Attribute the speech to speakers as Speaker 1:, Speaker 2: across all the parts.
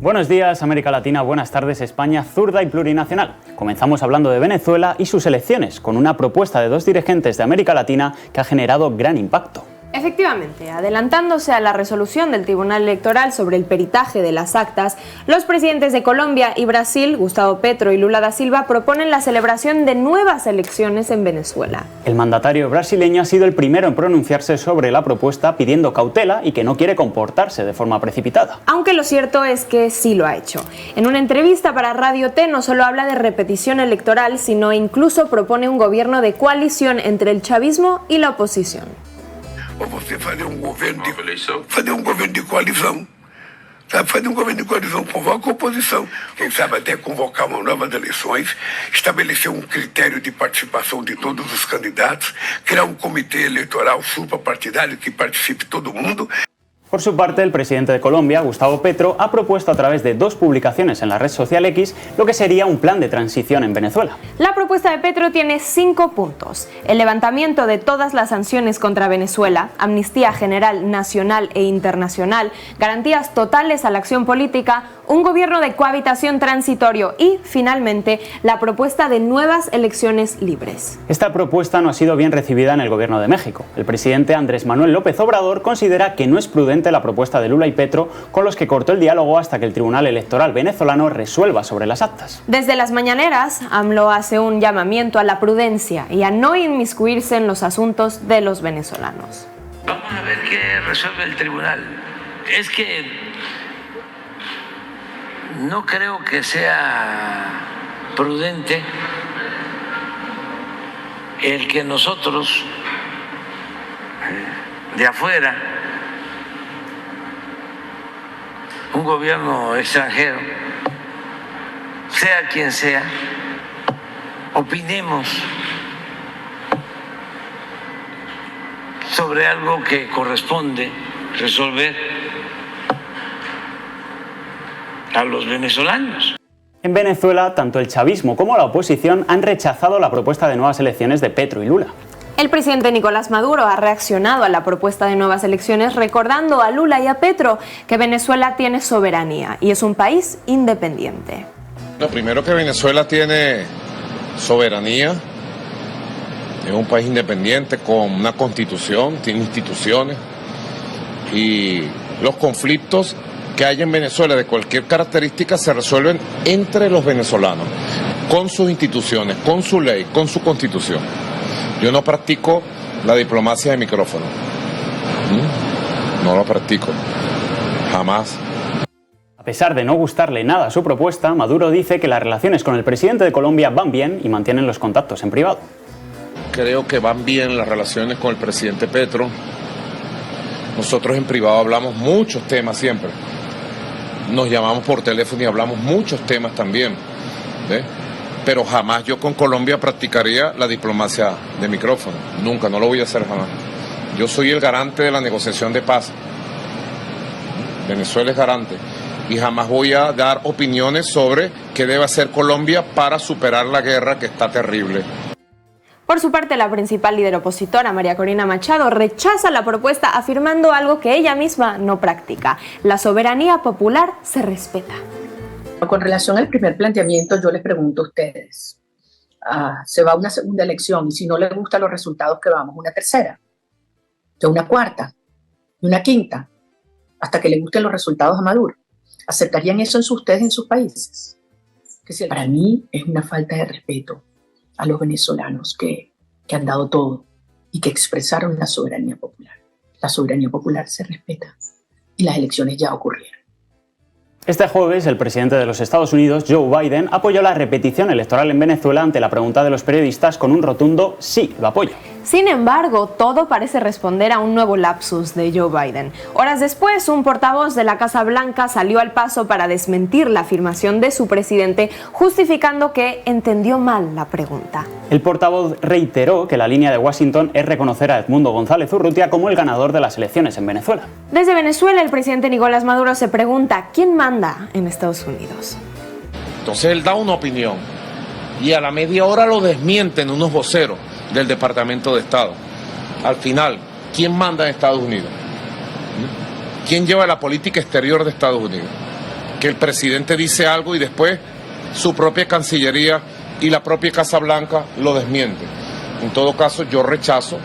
Speaker 1: Buenos días, América Latina, buenas tardes, España, zurda y plurinacional. Comenzamos hablando de Venezuela y sus elecciones, con una propuesta de dos dirigentes de América Latina que ha generado gran impacto.
Speaker 2: Efectivamente, adelantándose a la resolución del Tribunal Electoral sobre el peritaje de las actas, los presidentes de Colombia y Brasil, Gustavo Petro y Lula da Silva, proponen la celebración de nuevas elecciones en Venezuela.
Speaker 1: El mandatario brasileño ha sido el primero en pronunciarse sobre la propuesta, pidiendo cautela y que no quiere comportarse de forma precipitada.
Speaker 2: Aunque lo cierto es que sí lo ha hecho. En una entrevista para Radio T no solo habla de repetición electoral, sino incluso propone un gobierno de coalición entre el chavismo y la oposición.
Speaker 3: Ou você fazer governo de coalizão, sabe? Fazer governo de coalizão, convoca a oposição, quem sabe até convocar uma novas eleições, estabelecer critério de participação de todos os candidatos, criar comitê eleitoral suprapartidário que participe todo mundo.
Speaker 1: Por su parte, el presidente de Colombia, Gustavo Petro, ha propuesto a través de dos publicaciones en la red social X lo que sería un plan de transición en Venezuela.
Speaker 2: La propuesta de Petro tiene 5 puntos: el levantamiento de todas las sanciones contra Venezuela, amnistía general nacional e internacional, garantías totales a la acción política, un gobierno de cohabitación transitorio y, finalmente, la propuesta de nuevas elecciones libres.
Speaker 1: Esta propuesta no ha sido bien recibida en el gobierno de México. El presidente Andrés Manuel López Obrador considera que no es prudente la propuesta de Lula y Petro, con los que cortó el diálogo hasta que el Tribunal Electoral venezolano resuelva sobre las actas.
Speaker 2: Desde las mañaneras, AMLO hace un llamamiento a la prudencia y a no inmiscuirse en los asuntos de los venezolanos.
Speaker 4: Vamos a ver qué resuelve el tribunal. Es que no creo que sea prudente el que nosotros de afuera, un gobierno extranjero, sea quien sea, opinemos sobre algo que corresponde resolver a los venezolanos.
Speaker 1: En Venezuela, tanto el chavismo como la oposición han rechazado la propuesta de nuevas elecciones de Petro y Lula.
Speaker 2: El presidente Nicolás Maduro ha reaccionado a la propuesta de nuevas elecciones, recordando a Lula y a Petro que Venezuela tiene soberanía y es un país independiente.
Speaker 5: Lo primero, que Venezuela tiene soberanía, es un país independiente con una constitución, tiene instituciones, y los conflictos que hay en Venezuela de cualquier característica se resuelven entre los venezolanos, con sus instituciones, con su ley, con su constitución. Yo no practico la diplomacia de micrófono. No lo practico. Jamás.
Speaker 1: A pesar de no gustarle nada su propuesta, Maduro dice que las relaciones con el presidente de Colombia van bien y mantienen los contactos en privado.
Speaker 5: Creo que van bien las relaciones con el presidente Petro. Nosotros en privado hablamos muchos temas siempre. Nos llamamos por teléfono y hablamos muchos temas también. ¿Ves? Pero jamás yo con Colombia practicaría la diplomacia de micrófono. Nunca, no lo voy a hacer jamás. Yo soy el garante de la negociación de paz. Venezuela es garante. Y jamás voy a dar opiniones sobre qué debe hacer Colombia para superar la guerra, que está terrible.
Speaker 2: Por su parte, la principal líder opositora, María Corina Machado, rechaza la propuesta, afirmando algo que ella misma no practica: la soberanía popular se respeta.
Speaker 6: Con relación al primer planteamiento, yo les pregunto a ustedes, se va a una segunda elección y si no les gustan los resultados, ¿qué vamos? ¿Una tercera? ¿De una cuarta? ¿De una quinta? Hasta que le gusten los resultados a Maduro. ¿Aceptarían eso ustedes en sus países? Para mí es una falta de respeto a los venezolanos que han dado todo y que expresaron la soberanía popular. La soberanía popular se respeta y las elecciones ya ocurrieron.
Speaker 1: Este jueves, el presidente de los Estados Unidos, Joe Biden, apoyó la repetición electoral en Venezuela ante la pregunta de los periodistas con un rotundo sí, lo apoyo.
Speaker 2: Sin embargo, todo parece responder a un nuevo lapsus de Joe Biden. Horas después, un portavoz de la Casa Blanca salió al paso para desmentir la afirmación de su presidente, justificando que entendió mal la pregunta.
Speaker 1: El portavoz reiteró que la línea de Washington es reconocer a Edmundo González Urrutia como el ganador de las elecciones en Venezuela.
Speaker 2: Desde Venezuela, el presidente Nicolás Maduro se pregunta: ¿quién manda en Estados Unidos?
Speaker 5: Entonces él da una opinión y a la media hora lo desmienten unos voceros del Departamento de Estado. Al final, ¿quién manda en Estados Unidos? ¿Quién lleva la política exterior de Estados Unidos? que el presidente dice algo y después su propia Cancillería y la propia Casa Blanca lo desmiente. En todo caso, yo rechazo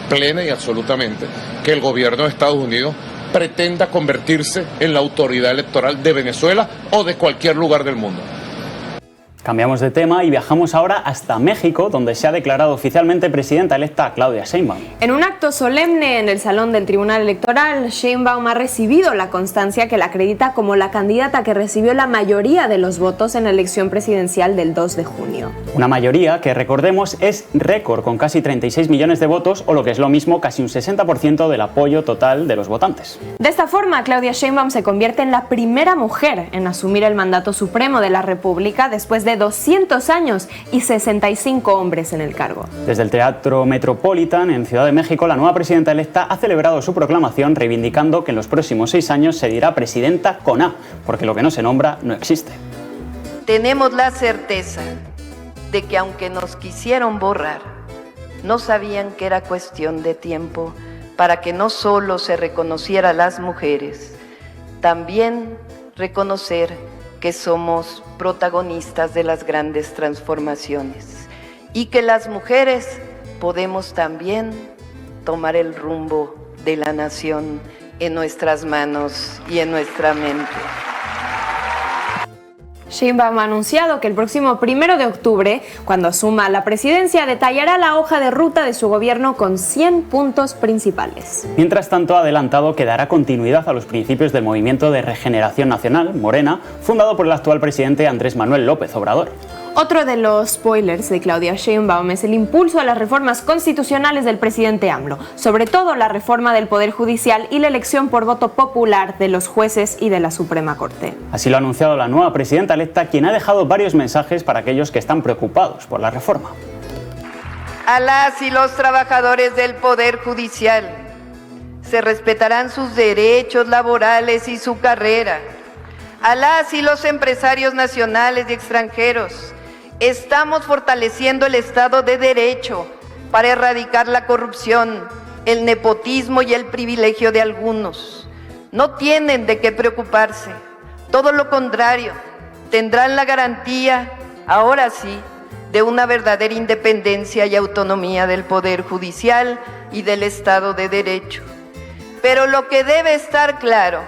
Speaker 5: plena y absolutamente que el gobierno de Estados Unidos pretenda convertirse en la autoridad electoral de Venezuela o de cualquier lugar del mundo.
Speaker 1: Cambiamos de tema y viajamos ahora hasta México, donde se ha declarado oficialmente presidenta electa Claudia Sheinbaum.
Speaker 2: En un acto solemne en el Salón del Tribunal Electoral, Sheinbaum ha recibido la constancia que la acredita como la candidata que recibió la mayoría de los votos en la elección presidencial del 2 de junio.
Speaker 1: Una mayoría que, recordemos, es récord, con casi 36 millones de votos, o lo que es lo mismo, casi un 60% del apoyo total de los votantes.
Speaker 2: De esta forma, Claudia Sheinbaum se convierte en la primera mujer en asumir el mandato supremo de la República después de 200 años y 65 hombres en el cargo.
Speaker 1: Desde el Teatro Metropolitan, en Ciudad de México, la nueva presidenta electa ha celebrado su proclamación reivindicando que en los próximos 6 años se dirá presidenta con A, porque lo que no se nombra no existe.
Speaker 7: Tenemos la certeza de que aunque nos quisieron borrar, no sabían que era cuestión de tiempo para que no solo se reconociera a las mujeres, también reconocer que somos protagonistas de las grandes transformaciones y que las mujeres podemos también tomar el rumbo de la nación en nuestras manos y en nuestra mente.
Speaker 2: Sheinbaum ha anunciado que el próximo 1 de octubre, cuando asuma la presidencia, detallará la hoja de ruta de su gobierno con 100 puntos principales.
Speaker 1: Mientras tanto, ha adelantado que dará continuidad a los principios del Movimiento de Regeneración Nacional, Morena, fundado por el actual presidente Andrés Manuel López Obrador.
Speaker 2: Otro de los spoilers de Claudia Sheinbaum es el impulso a las reformas constitucionales del presidente AMLO, sobre todo la reforma del Poder Judicial y la elección por voto popular de los jueces y de la Suprema Corte.
Speaker 1: Así lo ha anunciado la nueva presidenta electa, quien ha dejado varios mensajes para aquellos que están preocupados por la reforma.
Speaker 7: A las y los trabajadores del Poder Judicial se respetarán sus derechos laborales y su carrera. A las y los empresarios nacionales y extranjeros, estamos fortaleciendo el Estado de Derecho para erradicar la corrupción, el nepotismo y el privilegio de algunos. No tienen de qué preocuparse, todo lo contrario, tendrán la garantía, ahora sí, de una verdadera independencia y autonomía del Poder Judicial y del Estado de Derecho. Pero lo que debe estar claro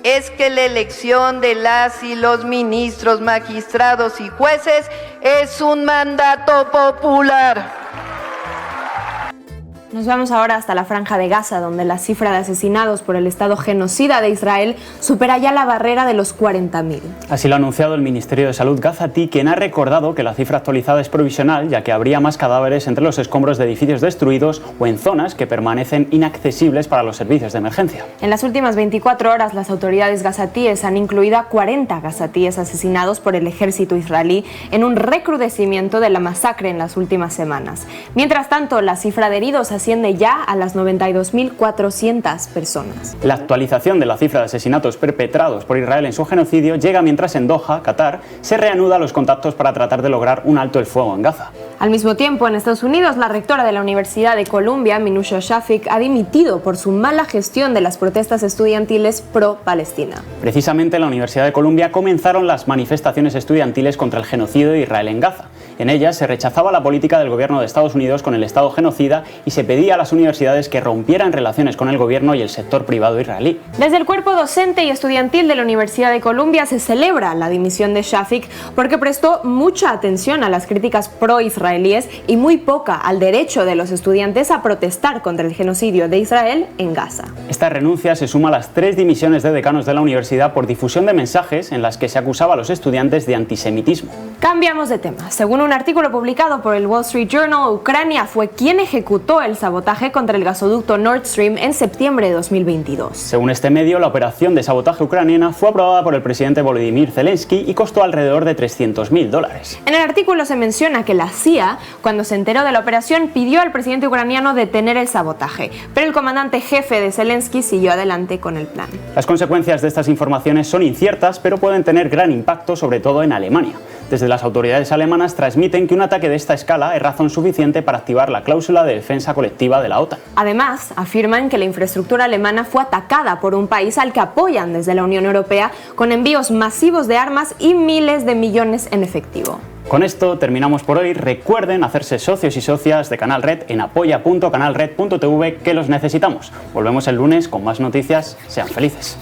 Speaker 7: es que la elección de las y los ministros, magistrados y jueces es un mandato popular.
Speaker 2: Nos vamos ahora hasta la Franja de Gaza, donde la cifra de asesinados por el Estado genocida de Israel supera ya la barrera de los 40.000.
Speaker 1: Así lo ha anunciado el Ministerio de Salud gazatí, quien ha recordado que la cifra actualizada es provisional, ya que habría más cadáveres entre los escombros de edificios destruidos o en zonas que permanecen inaccesibles para los servicios de emergencia.
Speaker 2: En las últimas 24 horas, las autoridades gazatíes han incluido a 40 gazatíes asesinados por el ejército israelí en un recrudecimiento de la masacre en las últimas semanas. Mientras tanto, la cifra de heridos asciende ya a las 92.400 personas.
Speaker 1: La actualización de la cifra de asesinatos perpetrados por Israel en su genocidio llega mientras en Doha, Qatar, se reanudan los contactos para tratar de lograr un alto el fuego en Gaza.
Speaker 2: Al mismo tiempo, en Estados Unidos, la rectora de la Universidad de Columbia, Minoucha Shafik, ha dimitido por su mala gestión de las protestas estudiantiles pro-Palestina.
Speaker 1: Precisamente en la Universidad de Columbia comenzaron las manifestaciones estudiantiles contra el genocidio de Israel en Gaza. En ellas se rechazaba la política del gobierno de Estados Unidos con el Estado genocida y se pedía a las universidades que rompieran relaciones con el gobierno y el sector privado israelí.
Speaker 2: Desde el cuerpo docente y estudiantil de la Universidad de Columbia se celebra la dimisión de Shafik porque prestó mucha atención a las críticas pro-israelíes y muy poca al derecho de los estudiantes a protestar contra el genocidio de Israel en Gaza.
Speaker 1: Esta renuncia se suma a las 3 dimisiones de decanos de la universidad por difusión de mensajes en las que se acusaba a los estudiantes de antisemitismo.
Speaker 2: Cambiamos de tema. Según un artículo publicado por el Wall Street Journal, Ucrania fue quien ejecutó el sabotaje contra el gasoducto Nord Stream en septiembre de 2022.
Speaker 1: Según este medio, la operación de sabotaje ucraniana fue aprobada por el presidente Volodymyr Zelensky y costó alrededor de $300.000.
Speaker 2: En el artículo se menciona que la CIA policía, cuando se enteró de la operación, pidió al presidente ucraniano detener el sabotaje, pero el comandante jefe de Zelensky siguió adelante con el plan.
Speaker 1: Las consecuencias de estas informaciones son inciertas, pero pueden tener gran impacto, sobre todo en Alemania. Desde las autoridades alemanas transmiten que un ataque de esta escala es razón suficiente para activar la cláusula de defensa colectiva de la OTAN.
Speaker 2: Además, afirman que la infraestructura alemana fue atacada por un país al que apoyan desde la Unión Europea con envíos masivos de armas y miles de millones en efectivo.
Speaker 1: Con esto terminamos por hoy. Recuerden hacerse socios y socias de Canal Red en apoya.canalred.tv, que los necesitamos. Volvemos el lunes con más noticias. Sean felices.